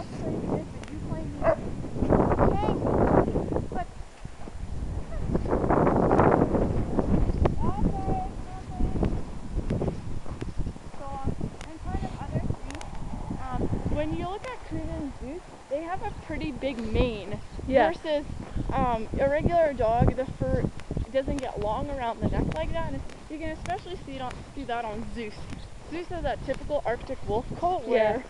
not playing this, but you play me. Okay. But and kind of other things. When you look at Kuna and Zeus, they have a pretty big mane. Yeah. Versus a regular dog, the fur doesn't get long around the neck like that, and you can especially see that on Zeus. Zeus has that typical Arctic wolf coat where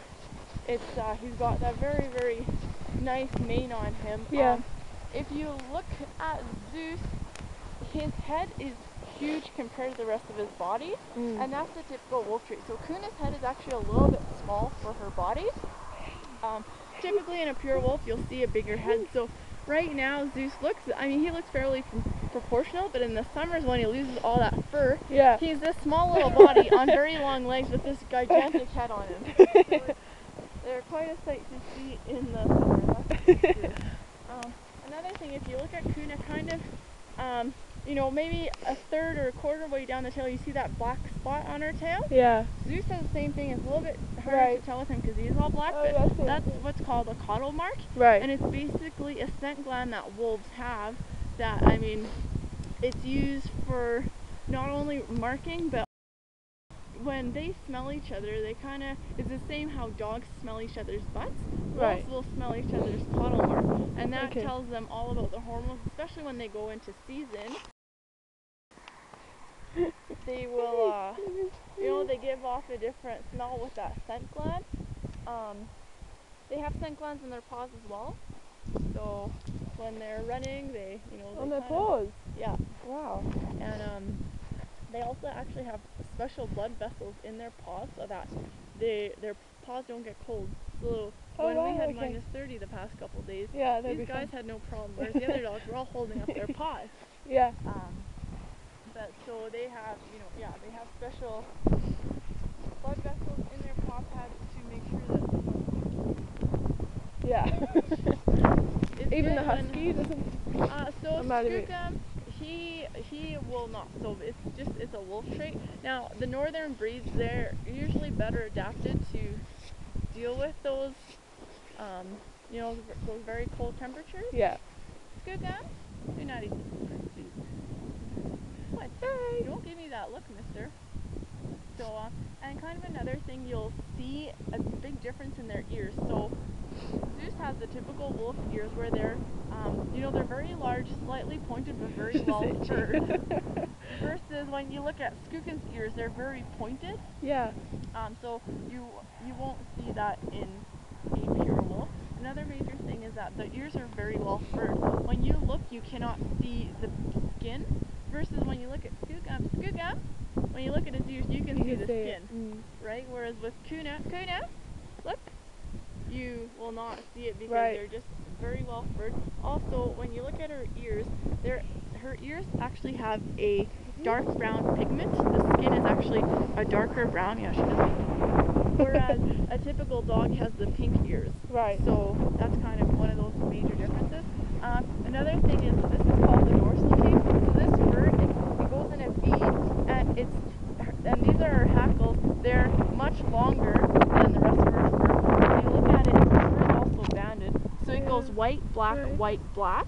it's he's got that very, very nice mane on him. Yeah. If you look at Zeus, his head is huge compared to the rest of his body, and that's the typical wolf trait. So Kuna's head is actually a little bit small for her body. Typically in a pure wolf, you'll see a bigger head. So right now, Zeus looks, I mean, he looks fairly proportional, but in the summers when he loses all that fur, he's this small little body on very long legs with this gigantic head on him. So they're quite a sight to see in the summer. That's true. Another thing, if you look at Kuna, kind of, you know, maybe a third or a quarter way down the tail, you see that black spot on her tail? Yeah. Zeus has the same thing. It's a little bit harder to tell with him because he's all black, but that's what's called a caudal mark. Right. And it's basically a scent gland that wolves have that, I mean, it's used for not only marking, but when they smell each other, they kind of, it's the same how dogs smell each other's butts. Wolves will smell each other's caudal mark, and that tells them all about the hormones, especially when they go into season. They will, you know, they give off a different smell with that scent gland. They have scent glands in their paws as well. So when they're running, they, you know, on their paws. Yeah. Wow. And they also actually have special blood vessels in their paws so that their paws don't get cold. So when we had minus 30 the past couple of days, these guys had no problem, whereas the other dogs were all holding up their paws. Yeah. But so they have, you know, they have special blood vessels in their paw pads to make sure that even the husky doesn't. So Skookum, he will not. So it's a wolf trait. Now the northern breeds, they're usually better adapted to deal with those, you know, those very cold temperatures. Yeah. Skookum, you're not eating. What? Hey. Don't give me that look, mister. So, and kind of another thing, you'll see a big difference in their ears. So, Zeus has the typical wolf ears where they're, you know, they're very large, slightly pointed, but very well furred. Versus when you look at Skookum's ears, they're very pointed. Yeah. So you won't see that in a pure wolf. Another major thing is that the ears are very well furred. When you look, you cannot see the skin. Versus when you look at Skookum, when you look at his ears, you can see the skin, right? Whereas with Kuna, look, you will not see it because they're just very well furred. Also, when you look at her ears, her ears actually have a dark brown pigment. The skin is actually a darker brown. Yeah, she doesn't. Whereas a typical dog has the pink ears. Right. So that's kind of one of those major differences. Another thing is this is called the dorsal tape. So this fur, it goes in a V, and these are her hackles. They're much longer than the rest of her fur. When you look at it, her fur is also banded. So it goes white, black, white, black.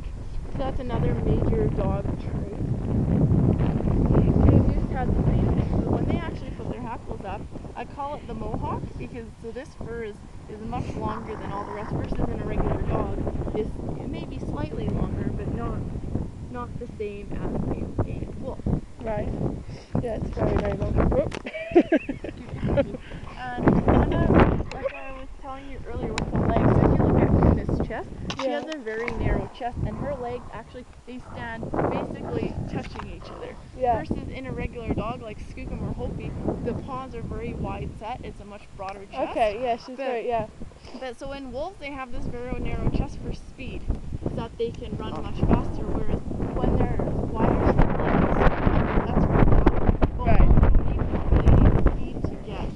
So that's another major dog trait. They used to have the same thing. So when they actually put their hackles up, I call it the mohawk because so this fur is much longer than all the rest. Versus in a regular dog, it may be slightly longer, but not the same as a wolf. Right. Yeah, it's very, very long. And like I was telling you earlier with the legs, if you look at Kuna's chest, she has a very narrow chest, and her legs actually, they stand basically touching each other. Versus in a regular dog like Skookum or Hopi, the paws are very wide set. It's a much broader chest. Okay, yeah, she's very, But so in wolves, they have this very narrow chest for speed, so that they can run much faster. Whereas when they're wider set legs, that's for power. But they need speed to get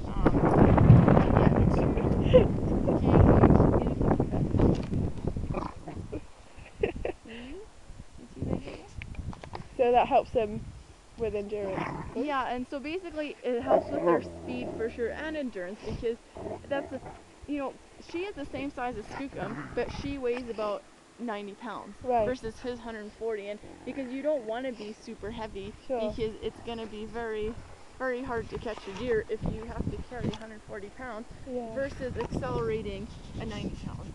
So that helps them with endurance. Yeah, and so basically it helps with their speed for sure and endurance because you know, she is the same size as Skookum, but she weighs about 90 pounds Right. versus his 140. And because you don't want to be super heavy, Sure. because it's going to be very, very hard to catch a deer if you have to carry 140 pounds Yeah. versus accelerating a 90 pound.